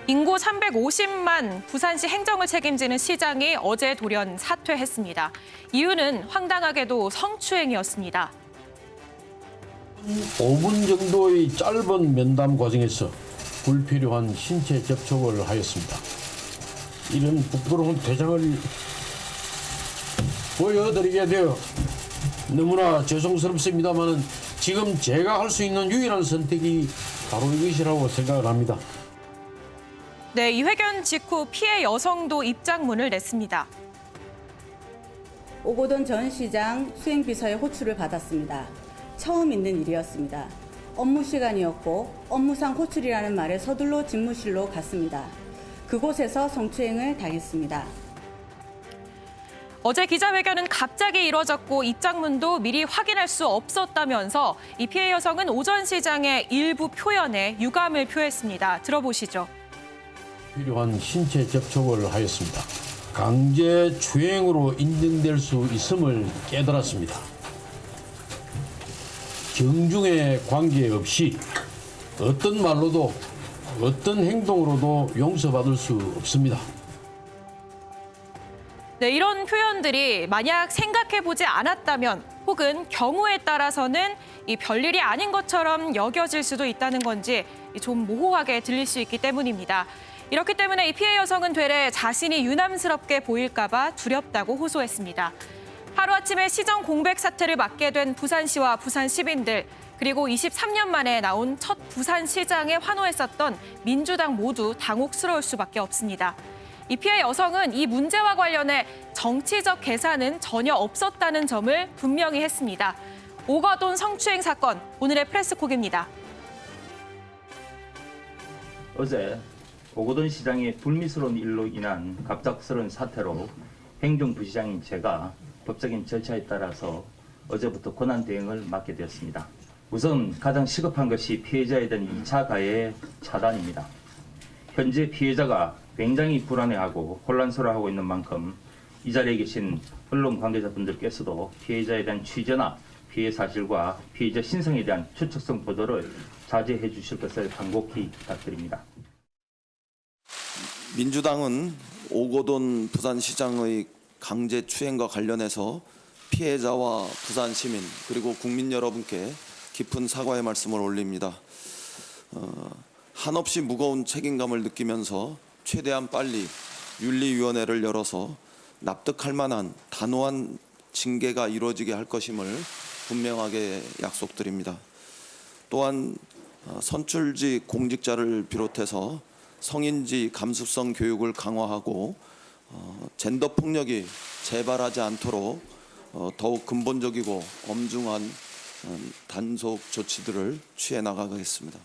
인구 350만 부산시 행정을 책임지는 시장이 어제 돌연 사퇴했습니다. 이유는 황당하게도 성추행이었습니다. 5분 정도의 짧은 면담 과정에서 불필요한 신체 접촉을 하였습니다. 이런 부끄러운 퇴장을 보여드리게 되어 너무나 죄송스럽습니다만 지금 제가 할 수 있는 유일한 선택이 바로 이것이라고 생각을 합니다. 네, 이 회견 직후 피해 여성도 입장문을 냈습니다. 오고돈 전 시장 수행비서의 호출을 받았습니다. 처음 있는 일이었습니다. 업무 시간이었고 업무상 호출이라는 말에 서둘러 집무실로 갔습니다. 그곳에서 성추행을 당했습니다. 어제 기자회견은 갑자기 이뤄졌고 입장문도 미리 확인할 수 없었다면서 이 피해 여성은 오전 시장의 일부 표현에 유감을 표했습니다. 들어보시죠. 필요한 신체 접촉을 하였습니다. 강제 추행으로 인정될 수 있음을 깨달았습니다. 경중에 관계없이 어떤 말로도 어떤 행동으로도 용서받을 수 없습니다. 네, 이런 표현들이 만약 생각해보지 않았다면 혹은 경우에 따라서는 이 별일이 아닌 것처럼 여겨질 수도 있다는 건지 좀 모호하게 들릴 수 있기 때문입니다. 이렇기 때문에 이 피해 여성은 되레 자신이 유남스럽게 보일까 봐 두렵다고 호소했습니다. 하루아침에 시정 공백 사태를 맞게 된 부산시와 부산 시민들, 그리고 23년 만에 나온 첫 부산시장에 환호했었던 민주당 모두 당혹스러울 수밖에 없습니다. 이 피해 여성은 이 문제와 관련해 정치적 계산은 전혀 없었다는 점을 분명히 했습니다. 오거돈 성추행 사건, 오늘의 프레스콕입니다. 어제 오거돈 시장의 불미스러운 일로 인한 갑작스러운 사태로 행정부시장인 제가 법적인 절차에 따라서 어제부터 권한 대응을 맡게 되었습니다. 우선 가장 시급한 것이 피해자에 대한 2차 가해 차단입니다. 현재 피해자가 굉장히 불안해하고 혼란스러워하고 있는 만큼 이 자리에 계신 언론 관계자분들께서도 피해자에 대한 취재나 피해 사실과 피해자 신상에 대한 추측성 보도를 자제해 주실 것을 간곡히 부탁드립니다. 민주당은 오거돈 부산시장의 강제 추행과 관련해서 피해자와 부산 시민 그리고 국민 여러분께 깊은 사과의 말씀을 올립니다. 한없이 무거운 책임감을 느끼면서 최대한 빨리 윤리위원회를 열어서 납득할 만한 단호한 징계가 이루어지게 할 것임을 분명하게 약속드립니다. 또한 선출직 공직자를 비롯해서 성인지 감수성 교육을 강화하고 젠더 폭력이 재발하지 않도록 더욱 근본적이고 엄중한 단속 조치들을 취해 나가겠습니다.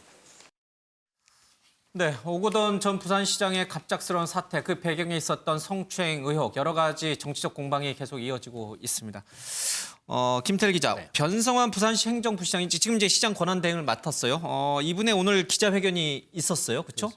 네, 오거돈 전 부산시장의 갑작스러운 사태, 그 배경에 있었던 성추행 의혹, 여러 가지 정치적 공방이 계속 이어지고 있습니다. 김태일 기자, 네. 변성환 부산시 행정부시장이 지금 이제 시장 권한 대행을 맡았어요. 이분의 오늘 기자회견이 있었어요, 그렇죠?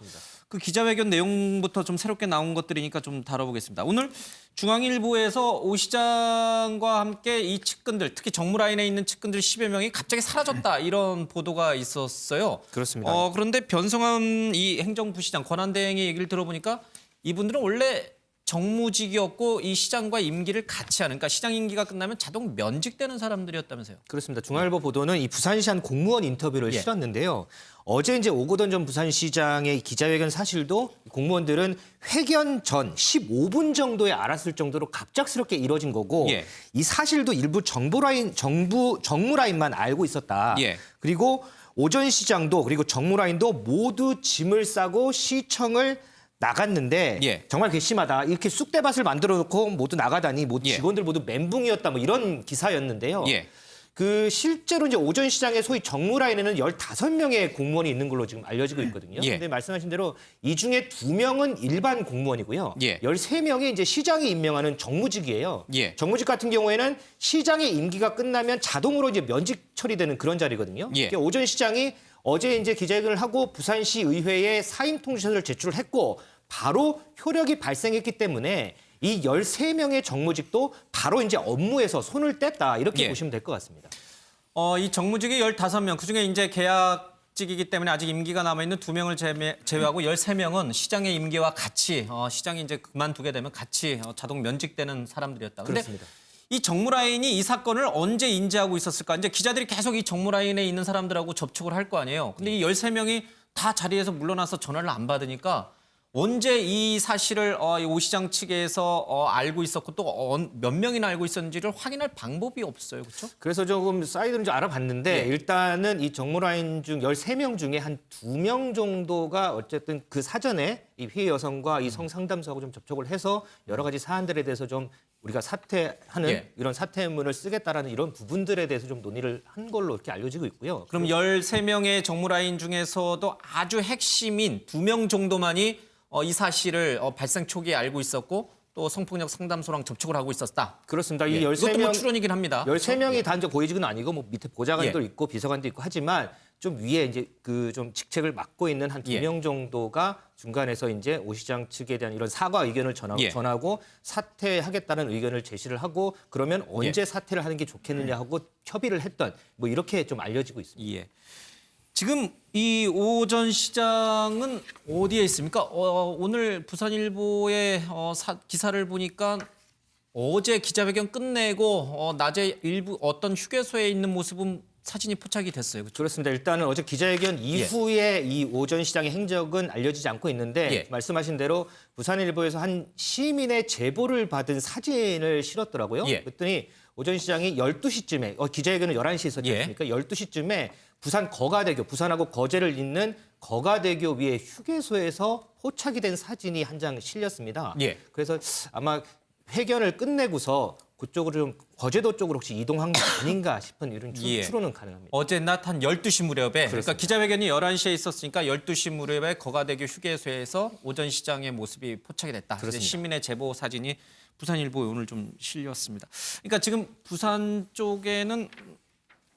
그 기자회견 내용부터 좀 새롭게 나온 것들이니까 좀 다뤄보겠습니다. 오늘 중앙일보에서 오 시장과 함께 이 측근들, 특히 정무라인에 있는 측근들 10여 명이 갑자기 사라졌다 이런 보도가 있었어요. 그렇습니다. 그런데 변성환 이 행정부시장 권한대행의 얘기를 들어보니까 이분들은 원래 정무직이었고 이 시장과 임기를 같이 하는, 그러니까 시장 임기가 끝나면 자동 면직되는 사람들이었다면서요. 그렇습니다. 중앙일보 보도는 이 부산시 한 공무원 인터뷰를 실었는데요. 어제 이제 오거돈 전 부산시장의 기자회견 사실도 공무원들은 회견 전 15분 정도에 알았을 정도로 갑작스럽게 이뤄진 거고 이 사실도 일부 정무라인만 알고 있었다. 그리고 오전 시장도 그리고 정무라인도 모두 짐을 싸고 시청을 나갔는데 정말 괘씸하다. 이렇게 쑥대밭을 만들어 놓고 모두 나가다니 모두 직원들 모두 멘붕이었다. 뭐 이런 기사였는데요. 그 실제로 이제 오전 시장의 소위 정무라인에는 15명의 공무원이 있는 걸로 지금 알려지고 있거든요. 근데 말씀하신 대로 이 중에 2명은 일반 공무원이고요. 13명이 이제 시장이 임명하는 정무직이에요. 정무직 같은 경우에는 시장의 임기가 끝나면 자동으로 이제 면직 처리되는 그런 자리거든요. 오전 시장이 어제 이제 기자회견을 하고 부산시 의회에 사임 통지서를 제출을 했고 바로 효력이 발생했기 때문에 이 13명의 정무직도 바로 이제 업무에서 손을 뗐다 이렇게 보시면 될 것 같습니다. 이 정무직이 15명, 그중에 이제 계약 직이기 때문에 아직 임기가 남아있는 2명을 제외하고 13명은 시장의 임기와 같이 시장이 이제 그만두게 되면 같이 자동 면직되는 사람들이었다. 근데 그렇습니다. 이 정무라인이 이 사건을 언제 인지하고 있었을까? 이제 기자들이 계속 이 정무라인에 있는 사람들하고 접촉을 할 거 아니에요. 근데 이 13명이 다 자리에서 물러나서 전화를 안 받으니까 언제 이 사실을 오 시장 측에서 알고 있었고 또 몇 명이나 알고 있었는지를 확인할 방법이 없어요. 그렇죠? 그래서 조금 사이드는 좀 알아봤는데 일단은 이 정무라인 중 13명 중에 한 2명 정도가 어쨌든 그 사전에 이 피해 여성과 이 성상담소하고 좀 접촉을 해서 여러 가지 사안들에 대해서 좀 우리가 사퇴하는 이런 사퇴문을 쓰겠다라는 이런 부분들에 대해서 좀 논의를 한 걸로 이렇게 알려지고 있고요. 그럼 13명의 정무라인 중에서도 아주 핵심인 2명 정도만이 이 사실을 발생 초기에 알고 있었고 또 성폭력 상담소랑 접촉을 하고 있었다. 그렇습니다. 이 이것도 13명 뭐 추론이긴 합니다. 13명이 단적 고위직은 아니고 뭐 밑에 보좌관도 있고 비서관도 있고 하지만 좀 위에 이제 그 좀 직책을 맡고 있는 한 2명 정도가 중간에서 이제 오 시장 측에 대한 이런 사과 의견을 전하고 사퇴하겠다는 의견을 제시를 하고 그러면 언제 사퇴를 하는 게 좋겠느냐 하고 협의를 했던 뭐 이렇게 좀 알려지고 있습니다. 예. 지금 이 오 전 시장은 어디에 있습니까? 오늘 부산일보의 기사를 보니까 어제 기자회견 끝내고 낮에 일부 어떤 휴게소에 있는 모습은 사진이 포착이 됐어요. 그렇죠? 그렇습니다. 일단은 어제 기자회견 이후에 이 오 전 시장의 행적은 알려지지 않고 있는데 말씀하신 대로 부산일보에서 한 시민의 제보를 받은 사진을 실었더라고요. 그랬더니 오 전 시장이 12시쯤에 기자회견은 11시에 있었지 않습니까? 12시쯤에 부산 거가대교, 부산하고 거제를 잇는 거가대교 위에 휴게소에서 포착이 된 사진이 한 장 실렸습니다. 그래서 아마 회견을 끝내고서 그쪽으로 좀 거제도 쪽으로 혹시 이동한 게 아닌가 싶은 이런 추론은 가능합니다. 어제 낮 한 12시 무렵에 그러니까 기자회견이 11시에 있었으니까 12시 무렵에 거가대교 휴게소에서 오전 시장의 모습이 포착이 됐다. 시민의 제보 사진이 부산일보에 오늘 좀 실렸습니다. 그러니까 지금 부산 쪽에는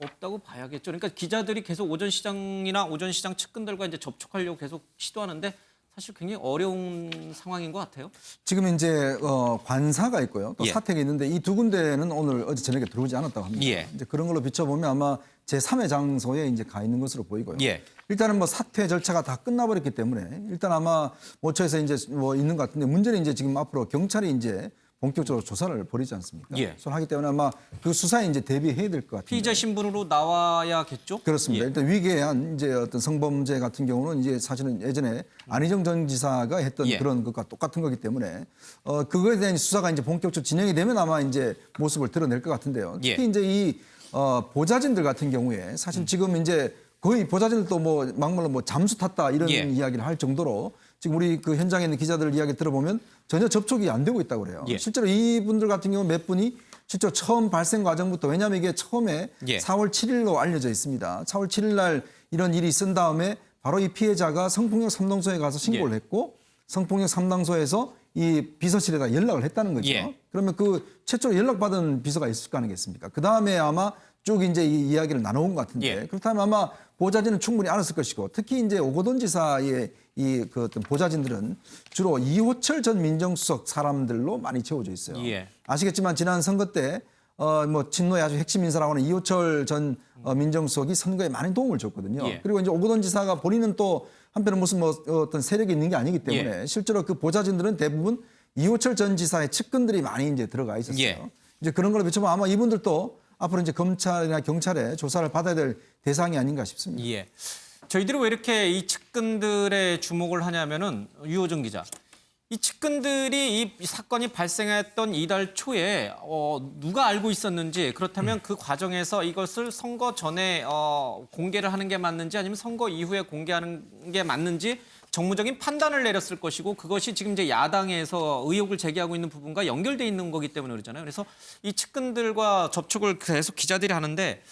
없다고 봐야겠죠. 그러니까 기자들이 계속 오전 시장이나 오전 시장 측근들과 이제 접촉하려고 계속 시도하는데 사실 굉장히 어려운 상황인 것 같아요. 지금 이제 관사가 있고요. 또 사택이 있는데 이 두 군데는 오늘 어제 저녁에 들어오지 않았다고 합니다. 이제 그런 걸로 비춰보면 아마 제3의 장소에 이제 가 있는 것으로 보이고요. 일단은 뭐 사퇴 절차가 다 끝나버렸기 때문에 일단 아마 모처에서 이제 뭐 있는 것 같은데 문제는 이제 지금 앞으로 경찰이 이제 본격적으로 조사를 벌이지 않습니까? 조사를 하기 때문에 아마 그 수사에 이제 대비해야 될 것 같아요. 피의자 신분으로 나와야겠죠? 그렇습니다. 일단 위계한 이제 어떤 성범죄 같은 경우는 이제 사실은 예전에 안희정 전 지사가 했던 그런 것과 똑같은 거기 때문에 그거에 대한 수사가 이제 본격적으로 진행이 되면 아마 이제 모습을 드러낼 것 같은데요. 특히 이제 이 보좌진들 같은 경우에 사실 지금 이제 거의 보좌진들도 뭐 막말로 뭐 잠수 탔다 이런 이야기를 할 정도로 지금 우리 그 현장에 있는 기자들 이야기 들어보면 전혀 접촉이 안 되고 있다고 그래요. 실제로 이분들 같은 경우 몇 분이 실제로 처음 발생 과정부터 왜냐하면 이게 처음에 4월 7일로 알려져 있습니다. 4월 7일 날 이런 일이 있은 다음에 바로 이 피해자가 성폭력 상담소에 가서 신고를 했고 성폭력 상담소에서 이 비서실에다 연락을 했다는 거죠. 그러면 그 최초로 연락받은 비서가 있을 거 아니겠습니까? 그 다음에 아마 쭉 이제 이 이야기를 나눠온 것 같은데 그렇다면 아마 보좌진은 충분히 알았을 것이고 특히 이제 오거돈 지사의 이 그 어떤 보좌진들은 주로 이호철 전 민정수석 사람들로 많이 채워져 있어요. 아시겠지만 지난 선거 때 뭐 친노의 아주 핵심 인사라고 하는 이호철 전 민정수석이 선거에 많은 도움을 줬거든요. 그리고 이제 오거돈 지사가 본인은 또 한편은 무슨 뭐 어떤 세력이 있는 게 아니기 때문에 실제로 그 보좌진들은 대부분 이호철 전 지사의 측근들이 많이 이제 들어가 있었어요. 이제 그런 걸 비춰보면 아마 이분들도 앞으로 이제 검찰이나 경찰에 조사를 받아야 될 대상이 아닌가 싶습니다. 저희들이 왜 이렇게 이 측근들의 주목을 하냐면은 유호정 기자. 이 측근들이 이 사건이 발생했던 이달 초에 누가 알고 있었는지 그렇다면 그 과정에서 이것을 선거 전에 공개를 하는 게 맞는지 아니면 선거 이후에 공개하는 게 맞는지 정무적인 판단을 내렸을 것이고 그것이 지금 이제 야당에서 의혹을 제기하고 있는 부분과 연결돼 있는 거기 때문에 그러잖아요. 그래서 이 측근들과 접촉을 계속 기자들이 하는데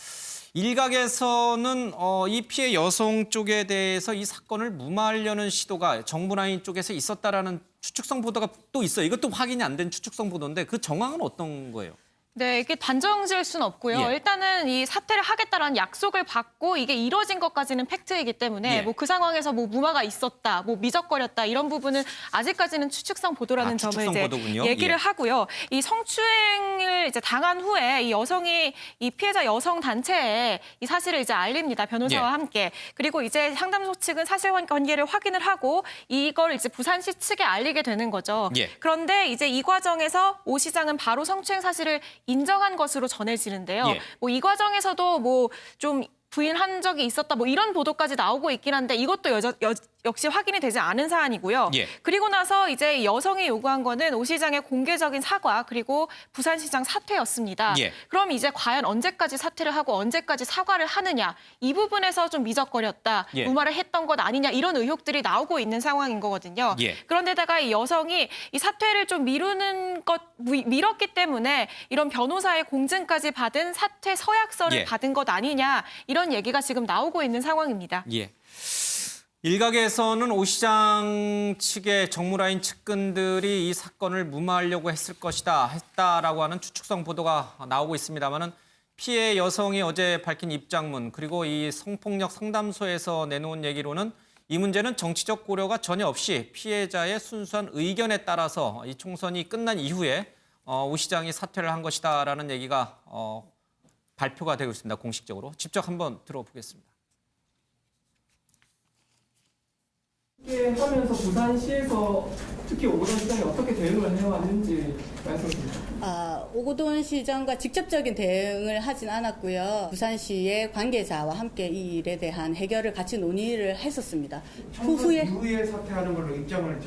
일각에서는 이 피해 여성 쪽에 대해서 이 사건을 무마하려는 시도가 정부라인 쪽에서 있었다라는 추측성 보도가 또 있어요. 이것도 확인이 안 된 추측성 보도인데 그 정황은 어떤 거예요? 네, 이게 단정지을 수는 없고요. 예. 일단은 이 사퇴를 하겠다라는 약속을 받고 이게 이뤄진 것까지는 팩트이기 때문에 예. 뭐 그 상황에서 뭐 무마가 있었다, 뭐 미적거렸다 이런 부분은 아직까지는 추측성 보도라는 점을 추측성 이제 보도군요. 얘기를 예. 하고요. 이 성추행을 이제 당한 후에 이 여성이 이 피해자 여성 단체에 이 사실을 이제 알립니다. 변호사와 예. 함께. 그리고 이제 상담소 측은 사실관계를 확인을 하고 이걸 이제 부산시 측에 알리게 되는 거죠. 예. 그런데 이제 이 과정에서 오 시장은 바로 성추행 사실을 인정한 것으로 전해지는데요. 예. 뭐 이 과정에서도 뭐 좀 부인한 적이 있었다 뭐 이런 보도까지 나오고 있긴 한데 이것도 역시 확인이 되지 않은 사안이고요. 예. 그리고 나서 이제 여성이 요구한 거는 오 시장의 공개적인 사과 그리고 부산시장 사퇴였습니다. 예. 그럼 이제 과연 언제까지 사퇴를 하고 언제까지 사과를 하느냐 이 부분에서 좀 미적거렸다, 예. 무마를 했던 것 아니냐 이런 의혹들이 나오고 있는 상황인 거거든요. 예. 그런데다가 이 여성이 이 사퇴를 좀 미뤘기 때문에 이런 변호사의 공증까지 받은 사퇴 서약서를 예. 받은 것 아니냐 이런 얘기가 지금 나오고 있는 상황입니다. 예. 일각에서는 오 시장 측의 정무라인 측근들이 이 사건을 무마하려고 했다라고 하는 추측성 보도가 나오고 있습니다만은 피해 여성이 어제 밝힌 입장문 그리고 이 성폭력 상담소에서 내놓은 얘기로는 이 문제는 정치적 고려가 전혀 없이 피해자의 순수한 의견에 따라서 이 총선이 끝난 이후에 오 시장이 사퇴를 한 것이다라는 얘기가 발표가 되고 있습니다. 공식적으로. 직접 한번 들어보겠습니다. 하면서 부산시에서 특히 오거돈 시장이 어떻게 대응을 해왔는지 말씀 주세요. 오거돈 시장과 직접적인 대응을 하진 않았고요. 부산시의 관계자와 함께 이 일에 대한 해결을 같이 논의를 했었습니다. 총선 이후에 사퇴하는 걸로 입장을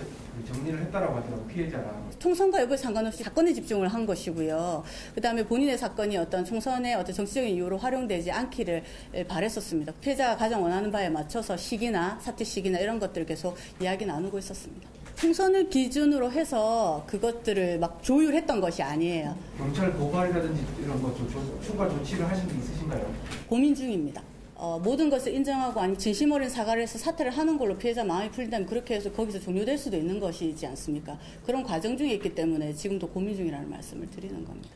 정리를 했다라고 하더라고요, 피해자랑. 총선과 여부에 상관없이 사건에 집중을 한 것이고요. 그다음에 본인의 사건이 어떤 총선의 어떤 정치적인 이유로 활용되지 않기를 바랬었습니다. 피해자가 가장 원하는 바에 맞춰서 시기나 사퇴 시기나 이런 것들을 계속 이야기 나누고 있었습니다. 총선을 기준으로 해서 그것들을 막 조율했던 것이 아니에요. 경찰 고발이라든지 이런 거 추가 조치를 하신 게 있으신가요? 고민 중입니다. 모든 것을 인정하고 아니 진심 어린 사과를 해서 사퇴를 하는 걸로 피해자 마음이 풀린다면 그렇게 해서 거기서 종료될 수도 있는 것이지 않습니까? 그런 과정 중에 있기 때문에 지금도 고민 중이라는 말씀을 드리는 겁니다.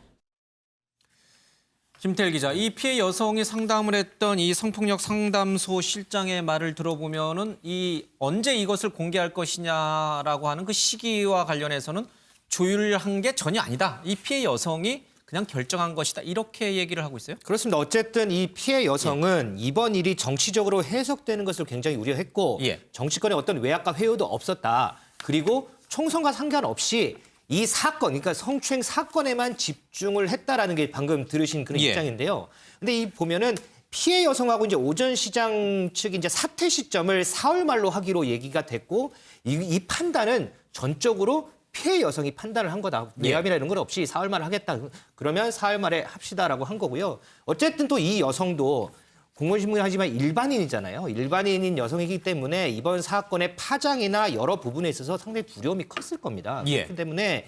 김태일 기자, 이 피해 여성이 상담을 했던 이 성폭력 상담소 실장의 말을 들어보면은 언제 이것을 공개할 것이냐라고 하는 그 시기와 관련해서는 조율한 게 전혀 아니다. 이 피해 여성이 그냥 결정한 것이다. 이렇게 얘기를 하고 있어요? 그렇습니다. 어쨌든 이 피해 여성은 이번 일이 정치적으로 해석되는 것을 굉장히 우려했고 정치권의 어떤 외압과 회유도 없었다. 그리고 총선과 상관없이 이 사건, 그러니까 성추행 사건에만 집중을 했다라는 게 방금 들으신 그런 입장인데요. 근데 이 보면은 피해 여성하고 이제 오전 시장 측이 이제 사퇴 시점을 4월 말로 하기로 얘기가 됐고 이 판단은 전적으로 피해 여성이 판단을 한 거다. 외압이나 이런 건 없이 4월 말에 하겠다. 그러면 4월 말에 합시다라고 한 거고요. 어쨌든 또 이 여성도 공무원신문을 하지만 일반인이잖아요. 일반인인 여성이기 때문에 이번 사건의 파장이나 여러 부분에 있어서 상당히 두려움이 컸을 겁니다. 그렇기 때문에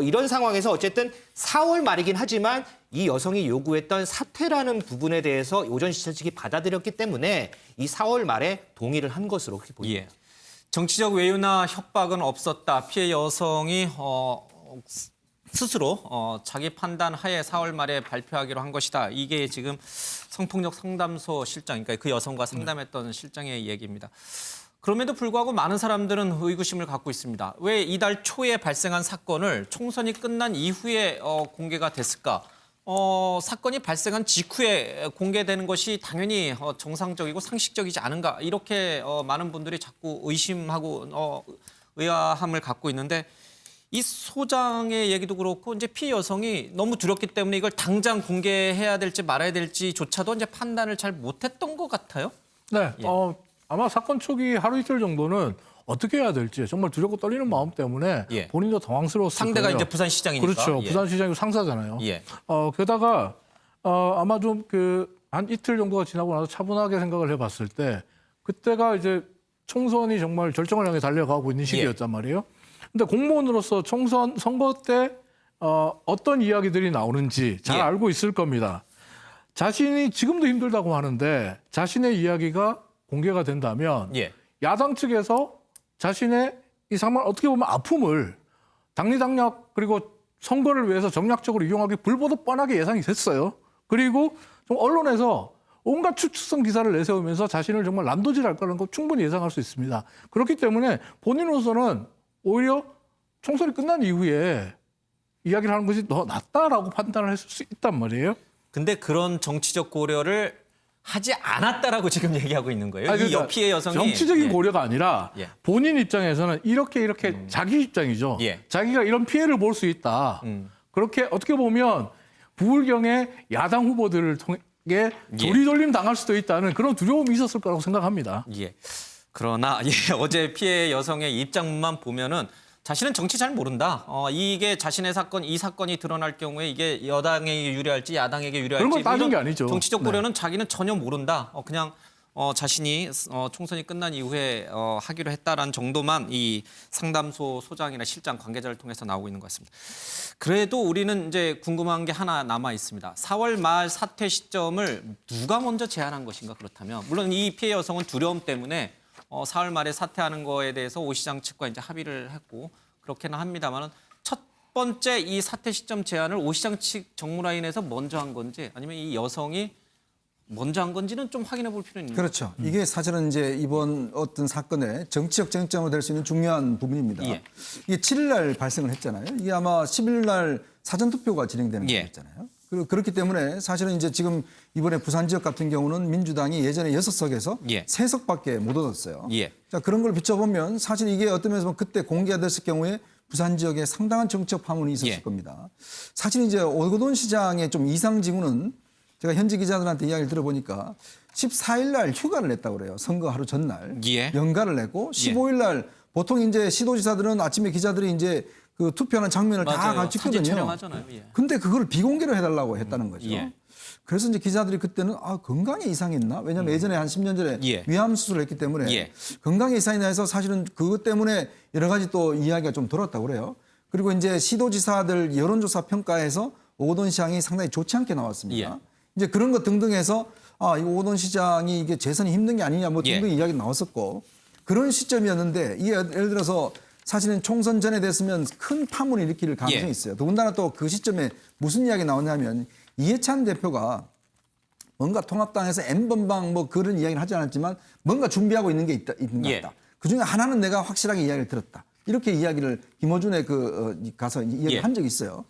이런 상황에서 어쨌든 4월 말이긴 하지만 이 여성이 요구했던 사퇴라는 부분에 대해서 오전 시장 측이 받아들였기 때문에 이 4월 말에 동의를 한 것으로 그렇게 보입니다. 정치적 외유나 협박은 없었다. 피해 여성이 스스로 자기 판단 하에 4월 말에 발표하기로 한 것이다. 이게 지금 성폭력 상담소 실장, 그러니까 그 여성과 상담했던 실장의 얘기입니다. 그럼에도 불구하고 많은 사람들은 의구심을 갖고 있습니다. 왜 이달 초에 발생한 사건을 총선이 끝난 이후에 공개가 됐을까? 사건이 발생한 직후에 공개되는 것이 당연히 정상적이고 상식적이지 않은가? 이렇게 많은 분들이 자꾸 의심하고 의아함을 갖고 있는데 이 소장의 얘기도 그렇고 이제 피해 여성이 너무 두렵기 때문에 이걸 당장 공개해야 될지 말아야 될지조차도 이제 판단을 잘 못했던 것 같아요. 네, 아마 사건 초기 하루 이틀 정도는 어떻게 해야 될지 정말 두렵고 떨리는 마음 때문에 본인도 당황스러웠을 상대가 거예요. 이제 부산시장이니까. 그렇죠. 부산시장이 상사잖아요. 게다가 아마 좀 한 이틀 정도가 지나고 나서 차분하게 생각을 해봤을 때 그때가 이제 총선이 정말 결정을 향해 달려가고 있는 시기였단 말이에요. 근데 공무원으로서 총선 선거 때 어떤 이야기들이 나오는지 잘 알고 있을 겁니다. 자신이 지금도 힘들다고 하는데 자신의 이야기가 공개가 된다면 야당 측에서 자신의 이 정말 어떻게 보면 아픔을 당리당략 그리고 선거를 위해서 정략적으로 이용하기 불보듯 뻔하게 예상이 됐어요. 그리고 좀 언론에서 온갖 추측성 기사를 내세우면서 자신을 정말 난도질할 거라는 거 충분히 예상할 수 있습니다. 그렇기 때문에 본인으로서는 오히려 총선이 끝난 이후에 이야기를 하는 것이 더 낫다라고 판단을 했을 수 있단 말이에요. 근데 그런 정치적 고려를 하지 않았다라고 지금 얘기하고 있는 거예요. 아니, 이 피해 여성이 정치적인 고려가 아니라 예. 본인 입장에서는 이렇게 자기 입장이죠. 예. 자기가 이런 피해를 볼 수 있다. 그렇게 어떻게 보면 부울경의 야당 후보들을 통해 조리돌림 당할 수도 있다는 그런 두려움이 있었을 거라고 생각합니다. 예. 그러나 어제 피해 여성의 입장만 보면은 자신은 정치 잘 모른다. 이게 자신의 사건, 이 사건이 드러날 경우에 이게 여당에게 유리할지 야당에게 유리할지 그런 걸 따진 이런 게 아니죠. 정치적 네. 고려는 자기는 전혀 모른다. 그냥 자신이 총선이 끝난 이후에 하기로 했다라는 정도만 이 상담소 소장이나 실장 관계자를 통해서 나오고 있는 것 같습니다. 그래도 우리는 이제 궁금한 게 하나 남아 있습니다. 4월 말 사퇴 시점을 누가 먼저 제안한 것인가 그렇다면 물론 이 피해 여성은 두려움 때문에 4월 말에 사퇴하는 거에 대해서 오 시장 측과 이제 합의를 했고 그렇게는 합니다만은 첫 번째 이 사퇴 시점 제안을 오 시장 측 정무라인에서 먼저 한 건지 아니면 이 여성이 먼저 한 건지는 좀 확인해 볼 필요는 있는 그렇죠. 이게 사실은 이제 이번 어떤 사건의 정치적 쟁점으로 될 수 있는 중요한 부분입니다. 예. 이게 7일 날 발생을 했잖아요. 이게 아마 11일 날 사전투표가 진행되는 예. 거였잖아요. 그렇기 때문에 사실은 이제 지금 이번에 부산 지역 같은 경우는 민주당이 예전에 6석에서 예. 3석밖에 못 얻었어요. 예. 자, 그런 걸 비춰보면 사실 이게 어떤 면에서 보면 그때 공개가 됐을 경우에 부산 지역에 상당한 정치적 파문이 있었을 예. 겁니다. 사실 이제 오거돈 시장의 좀 이상 징후는 제가 현지 기자들한테 이야기를 들어보니까 14일 날 휴가를 냈다고 그래요. 선거 하루 전날. 예. 연가를 냈고 15일 날 보통 이제 시도지사들은 아침에 기자들이 이제 그 투표하는 장면을 다 맞아요. 같이 사진 찍거든요. 촬영하잖아요. 예. 근데 그걸 비공개로 해달라고 했다는 거죠. 예. 그래서 이제 기자들이 그때는 건강에 이상이 있나? 왜냐하면 예전에 한 10년 전에 예. 위암 수술을 했기 때문에 예. 건강에 이상이 있나 해서 사실은 그것 때문에 여러 가지 또 이야기가 좀 돌았다고 그래요. 그리고 이제 시도지사들 여론조사 평가에서 오거돈 시장이 상당히 좋지 않게 나왔습니다. 예. 이제 그런 것 등등해서 이 오거돈 시장이 이게 재선이 힘든 게 아니냐 뭐 등등 예. 이야기 나왔었고 그런 시점이었는데 이게 예를 들어서 사실은 총선 전에 됐으면 큰 파문을 일으킬 가능성이 예. 있어요. 더군다나 또 그 시점에 무슨 이야기 나오냐면 이해찬 대표가 뭔가 통합당에서 N번방 뭐 그런 이야기를 하지 않았지만 뭔가 준비하고 있는 게 있는 것 예. 같다. 그중에 하나는 내가 확실하게 이야기를 들었다. 이렇게 이야기를 김어준의 가서 이야기를 예. 한 적이 있어요.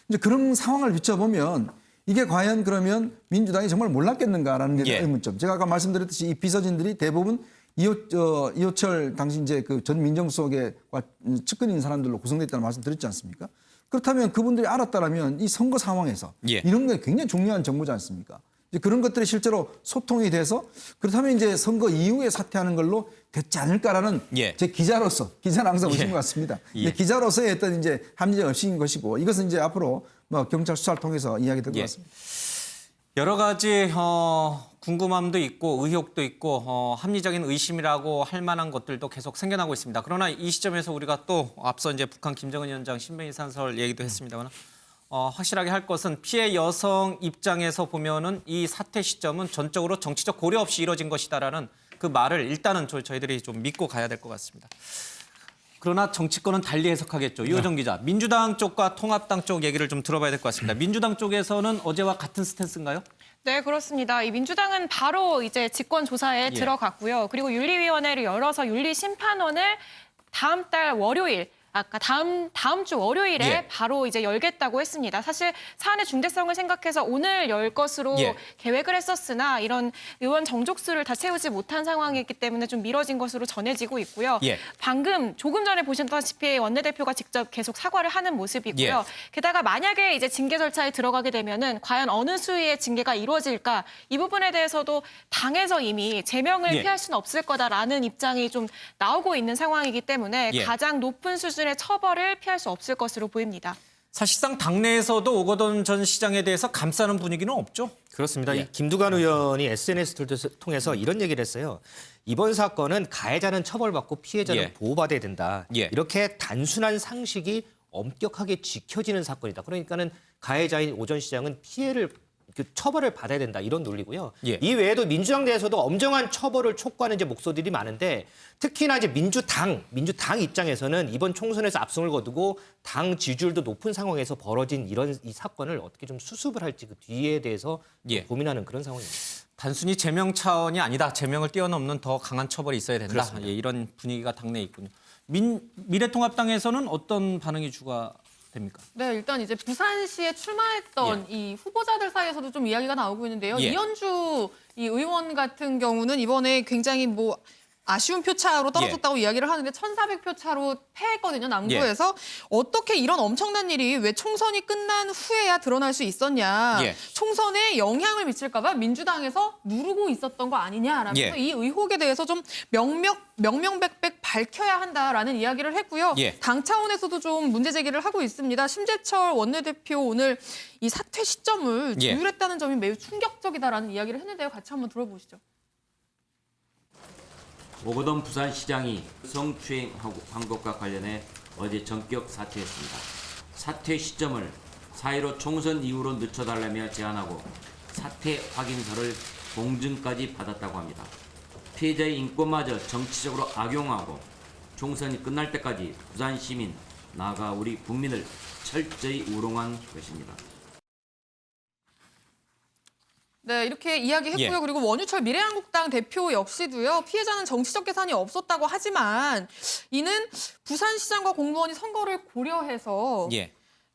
이제 그런 상황을 비춰보면 이게 과연 그러면 민주당이 정말 몰랐겠는가라는 게 예. 의문점. 제가 아까 말씀드렸듯이 이 비서진들이 대부분 이호철 당시 이제 그 전 민정수석의 측근인 사람들로 구성됐다는 말씀 드렸지 않습니까? 그렇다면 그분들이 알았다라면 이 선거 상황에서 예. 이런 게 굉장히 중요한 정보지 않습니까? 이제 그런 것들이 실제로 소통이 돼서 그렇다면 이제 선거 이후에 사퇴하는 걸로 됐지 않을까라는 예. 제 기자로서 기자는 항상 예. 오신 것 같습니다. 예. 기자로서의 어떤 이제 합리적 의식인 것이고 이것은 이제 앞으로 뭐 경찰 수사를 통해서 이야기될 것 예. 같습니다. 여러 가지 궁금함도 있고 의혹도 있고 합리적인 의심이라고 할 만한 것들도 계속 생겨나고 있습니다. 그러나 이 시점에서 우리가 또 앞서 이제 북한 김정은 위원장 신병희 산설 얘기도 했습니다만 확실하게 할 것은 피해 여성 입장에서 보면은 이 사퇴 시점은 전적으로 정치적 고려 없이 이뤄진 것이다라는 그 말을 일단은 저희들이 좀 믿고 가야 될 것 같습니다. 그러나 정치권은 달리 해석하겠죠. 유호정 기자, 민주당 쪽과 통합당 쪽 얘기를 좀 들어봐야 될 것 같습니다. 민주당 쪽에서는 어제와 같은 스탠스인가요? 네, 그렇습니다. 이 민주당은 바로 이제 직권 조사에 예. 들어갔고요. 그리고 윤리위원회를 열어서 윤리심판원을 다음 달 월요일 다음 주 월요일에 예. 바로 이제 열겠다고 했습니다. 사실 사안의 중대성을 생각해서 오늘 열 것으로 예. 계획을 했었으나 이런 의원 정족수를 다 채우지 못한 상황이기 때문에 좀 미뤄진 것으로 전해지고 있고요. 예. 방금 조금 전에 보셨다시피 원내대표가 직접 계속 사과를 하는 모습이고요. 예. 게다가 만약에 이제 징계 절차에 들어가게 되면은 과연 어느 수위의 징계가 이루어질까 이 부분에 대해서도 당에서 이미 제명을 예. 피할 수는 없을 거다라는 입장이 좀 나오고 있는 상황이기 때문에 예. 가장 높은 수준의 처벌을 피할 수 없을 것으로 보입니다. 사실상 당내에서도 오거돈 전 시장에 대해서 감싸는 분위기는 없죠? 그렇습니다. 예. 이 김두관 의원이 SNS를 통해서 이런 얘기를 했어요. 이번 사건은 가해자는 처벌받고 피해자는 예. 보호받아야 된다. 예. 이렇게 단순한 상식이 엄격하게 지켜지는 사건이다. 그러니까는 가해자인 오 전 시장은 피해를 그 처벌을 받아야 된다 이런 논리고요. 예. 이 외에도 민주당 내에서도 엄정한 처벌을 촉구하는 이제 목소리들이 많은데 특히나 이제 민주당 입장에서는 이번 총선에서 압승을 거두고 당 지지율도 높은 상황에서 벌어진 이 사건을 어떻게 좀 수습을 할지 그 뒤에 대해서 예. 고민하는 그런 상황입니다. 단순히 제명 차원이 아니다. 제명을 뛰어넘는 더 강한 처벌이 있어야 된다. 예, 이런 분위기가 당내에 있군요. 미래통합당에서는 어떤 반응이 됩니까? 네, 일단 이제 부산시에 출마했던 이 후보자들 사이에서도 좀 이야기가 나오고 있는데요. 예. 이현주 이 의원 같은 경우는 이번에 굉장히 뭐 아쉬운 표차로 떨어졌다고 이야기를 하는데 1,400표 차로 패했거든요, 남구에서. 어떻게 이런 엄청난 일이 왜 총선이 끝난 후에야 드러날 수 있었냐. 총선에 영향을 미칠까 봐 민주당에서 누르고 있었던 거 아니냐라면서 이 의혹에 대해서 좀 명명백백 밝혀야 한다라는 이야기를 했고요. 당 차원에서도 좀 문제 제기를 하고 있습니다. 심재철 원내대표 오늘 이 사퇴 시점을 조율했다는 점이 매우 충격적이다라는 이야기를 했는데요. 같이 한번 들어보시죠. 오거돈 부산시장이 성추행 항목과 관련해 어제 전격 사퇴했습니다. 사퇴 시점을 4.15 총선 이후로 늦춰달라며 제안하고 사퇴 확인서를 공증까지 받았다고 합니다. 피해자의 인권마저 정치적으로 악용하고 총선이 끝날 때까지 부산 시민, 나아가 우리 국민을 철저히 우롱한 것입니다. 네, 이렇게 이야기했고요. 그리고 원유철 미래한국당 대표 역시도요. 피해자는 정치적 계산이 없었다고 하지만 이는 부산시장과 공무원이 선거를 고려해서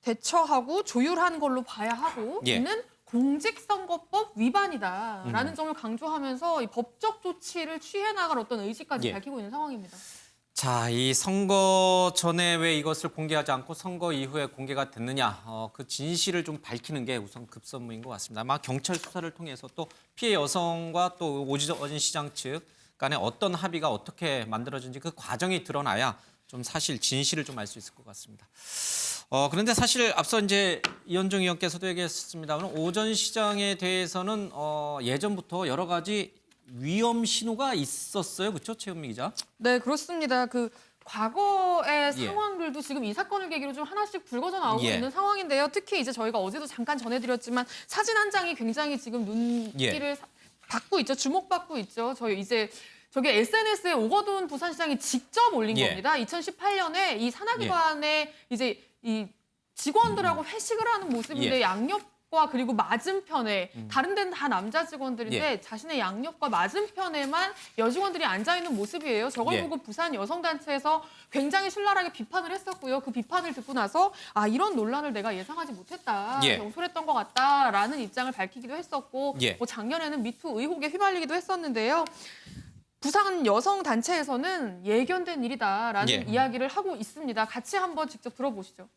대처하고 조율한 걸로 봐야 하고 이는 공직선거법 위반이다라는 점을 강조하면서 이 법적 조치를 취해 나갈 어떤 의지까지 밝히고 있는 상황입니다. 자, 이 선거 전에 왜 이것을 공개하지 않고 선거 이후에 공개가 됐느냐, 그 진실을 좀 밝히는 게 우선 급선무인 것 같습니다. 아마 경찰 수사를 통해서 또 피해 여성과 또 오전 시장 측 간에 어떤 합의가 어떻게 만들어진지 그 과정이 드러나야 좀 사실 진실을 좀 알 수 있을 것 같습니다. 그런데 사실 앞서 이제 이현종 의원께서도 얘기했습니다만 오전 시장에 대해서는 예전부터 여러 가지 위험 신호가 있었어요, 그렇죠, 최은미 기자? 네, 그렇습니다. 그 과거의 상황들도 지금 이 사건을 계기로 좀 하나씩 불거져 나오고 있는 상황인데요. 특히 이제 저희가 어제도 잠깐 전해드렸지만 사진 한 장이 굉장히 지금 눈길을 받고 있죠, 주목받고 있죠. 저게 SNS에 오거돈 부산시장이 직접 올린 겁니다. 2018년에 이 산하기관에 이제 이 직원들하고 회식을 하는 모습인데 양옆과 그리고 맞은편에 다른 데는 다 남자 직원들인데 자신의 양옆과 맞은편에만 여직원들이 앉아있는 모습이에요. 저걸 보고 부산 여성단체에서 굉장히 신랄하게 비판을 했었고요. 그 비판을 듣고 나서 이런 논란을 내가 예상하지 못했다. 경솔했던 것 같다라는 입장을 밝히기도 했었고 뭐 작년에는 미투 의혹에 휘말리기도 했었는데요. 부산 여성단체에서는 예견된 일이다라는 이야기를 하고 있습니다. 같이 한번 직접 들어보시죠.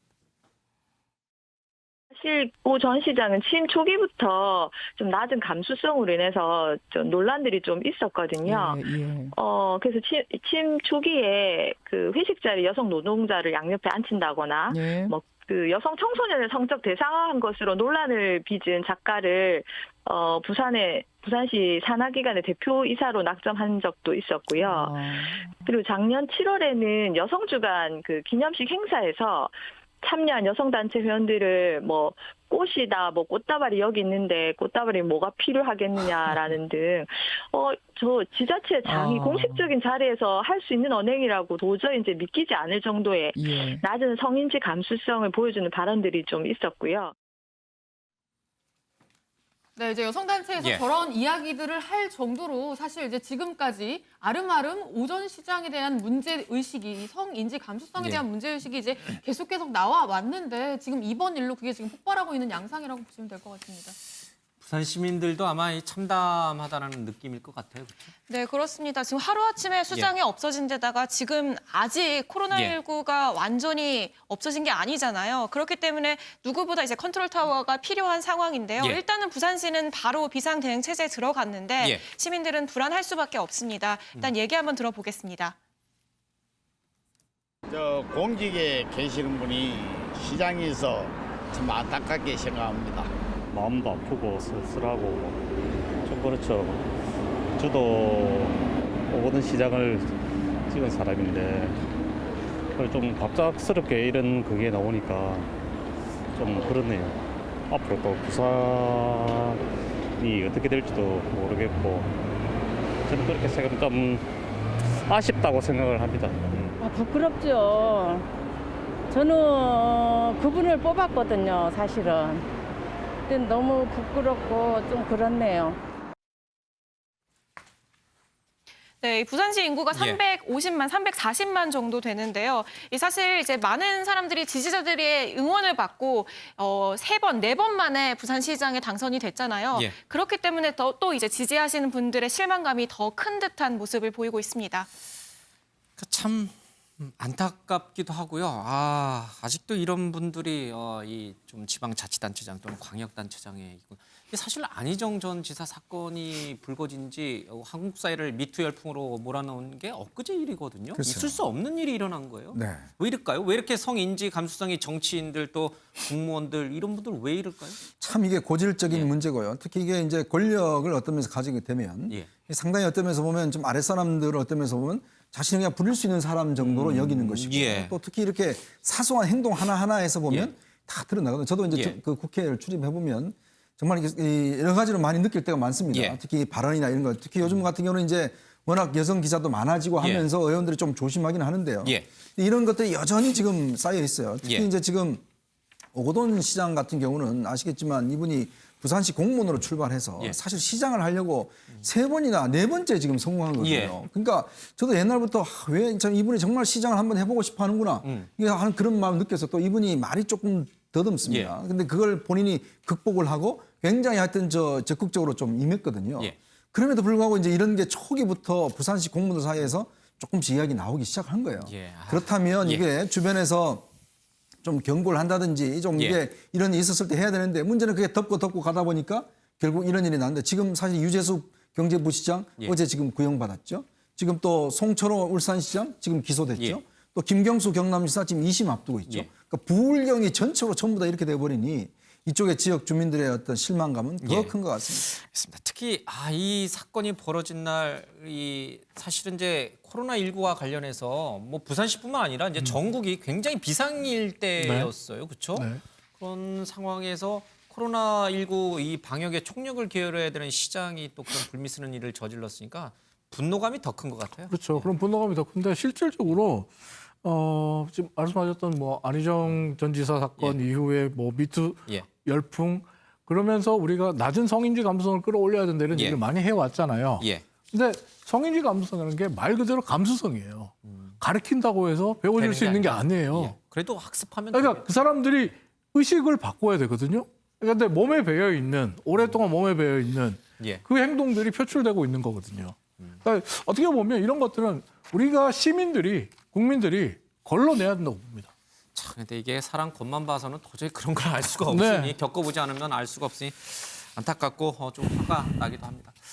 사실 오 전 시장은 취임 초기부터 좀 낮은 감수성으로 인해서 좀 논란들이 좀 있었거든요. 그래서 취임 초기에 그 회식 자리 여성 노동자를 양옆에 앉힌다거나 뭐 그 여성 청소년을 성적 대상화한 것으로 논란을 빚은 작가를 부산시 산하기관의 대표이사로 낙점한 적도 있었고요. 그리고 작년 7월에는 여성주간 그 기념식 행사에서 참여한 여성단체 회원들을 뭐 꽃이다, 뭐 꽃다발이 여기 있는데 꽃다발이 뭐가 필요하겠느냐라는 등, 저 지자체 장이 공식적인 자리에서 할 수 있는 언행이라고 도저히 이제 믿기지 않을 정도의 낮은 성인지 감수성을 보여주는 발언들이 좀 있었고요. 네, 이제 여성단체에서 저런 이야기들을 할 정도로 사실 이제 지금까지 아름아름 오전 시장에 대한 문제의식이 성인지 감수성에 대한 문제의식이 이제 계속 나와 왔는데 지금 이번 일로 그게 지금 폭발하고 있는 양상이라고 보시면 될 것 같습니다. 부산 시민들도 아마 참담하다는 느낌일 것 같아요. 그렇죠? 네, 그렇습니다. 지금 하루아침에 수장이 없어진 데다가 지금 아직 코로나19가 완전히 없어진 게 아니잖아요. 그렇기 때문에 누구보다 이제 컨트롤 타워가 필요한 상황인데요. 일단은 부산시는 바로 비상대응 체제에 들어갔는데 시민들은 불안할 수밖에 없습니다. 일단 얘기 한번 들어보겠습니다. 공직에 계시는 분이 시장에서 참 안타깝게 생각합니다. 마음도 아프고 쓸쓸하고 좀 그렇죠. 저도 오거돈 시장을 찍은 사람인데 그걸 좀 갑작스럽게 이런 그게 나오니까 좀 그렇네요. 앞으로 또 부산이 어떻게 될지도 모르겠고 저는 그렇게 생각 좀 아쉽다고 생각을 합니다. 부끄럽죠. 저는 그분을 뽑았거든요, 사실은. 근데 너무 부끄럽고 좀 그렇네요. 네, 부산시 인구가 350만, 340만 정도 되는데요. 사실 이제 많은 사람들이 지지자들의 응원을 받고 3번, 4번 만에 부산시장에 당선이 됐잖아요. 그렇기 때문에 또 이제 지지하시는 분들의 실망감이 더 큰 듯한 모습을 보이고 있습니다. 참 안타깝기도 하고요. 아직도 이런 분들이 이 좀 지방자치단체장 또는 광역단체장에 있고 사실 안희정 전 지사 사건이 불거진 지 한국 사회를 미투 열풍으로 몰아넣은 게 엊그제 일이거든요. 글쎄요. 있을 수 없는 일이 일어난 거예요. 네. 왜 이럴까요? 왜 이렇게 성인지 감수성이 정치인들 또 공무원들 이런 분들 왜 이럴까요? 참 이게 고질적인 문제고요. 특히 이게 이제 권력을 어떤 면에서 가지게 되면 상당히 어떤 면에서 보면 좀 아랫사람들을 어떤 면에서 보면 자신을 그냥 부릴 수 있는 사람 정도로 여기는 것이고 또 특히 이렇게 사소한 행동 하나하나에서 보면 다 드러나거든요. 저도 이제 그 국회를 출입해보면 정말 이게 여러 가지로 많이 느낄 때가 많습니다. 특히 발언이나 이런 거. 특히 요즘 같은 경우는 이제 워낙 여성 기자도 많아지고 하면서 의원들이 좀 조심하긴 하는데요. 이런 것들이 여전히 지금 쌓여 있어요. 특히 이제 지금 오거돈 시장 같은 경우는 아시겠지만 이분이 부산시 공무원으로 출발해서 사실 시장을 하려고 3번이나 4번째 지금 성공한 거거든요. 그러니까 저도 옛날부터 왜 참 이분이 정말 시장을 한번 해보고 싶어 하는구나 하는 그런 마음을 느껴서 또 이분이 말이 조금 더듬습니다. 근데 그걸 본인이 극복을 하고 굉장히 하여튼 적극적으로 좀 임했거든요. 그럼에도 불구하고 이제 이런 게 초기부터 부산시 공무원들 사이에서 조금씩 이야기 나오기 시작한 거예요. 그렇다면 이게 주변에서 좀 경고를 한다든지 좀 이게 이런 일이 있었을 때 해야 되는데 문제는 그게 덮고 가다 보니까 결국 이런 일이 났는데 지금 사실 유재숙 경제부시장 어제 지금 구형받았죠. 지금 또 송철호 울산시장 지금 기소됐죠. 또 김경수 경남지사 지금 2심 앞두고 있죠. 그러니까 부울경이 전체로 전부 다 이렇게 돼버리니 이쪽의 지역 주민들의 어떤 실망감은 더 큰 것 같습니다. 그렇습니다. 특히 이 사건이 벌어진 날 사실은 이제 코로나19와 관련해서 뭐 부산시뿐만 아니라 이제 전국이 굉장히 비상일 때였어요. 그렇죠? 그런 상황에서 코로나19 이 방역에 총력을 기울여야 되는 시장이 또 그런 불미스러운 일을 저질렀으니까 분노감이 더 큰 것 같아요. 그렇죠. 그럼 분노감이 더 큰데 실질적으로 지금 말씀하셨던 뭐 안희정 전 지사 사건 이후에 뭐 미투 열풍 그러면서 우리가 낮은 성인지 감수성을 끌어올려야 된다 이런 얘기를 많이 해왔잖아요. 근데 성인지 감수성이라는 게 말 그대로 감수성이에요. 가르친다고 해서 배워질 수 있는 게 아니에요. 그래도 학습하면 그러니까 그 사람들이 의식을 바꿔야 되거든요. 그런데 몸에 배어 있는 오랫동안 몸에 배어 있는 그 행동들이 표출되고 있는 거거든요. 그러니까 어떻게 보면 이런 것들은 우리가 시민들이 국민들이 걸러내야 된다고 봅니다. 참, 근데 이게 사람 겉만 봐서는 도저히 그런 걸 알 수가 없으니 겪어보지 않으면 알 수가 없으니 안타깝고 좀 화가 나기도 합니다.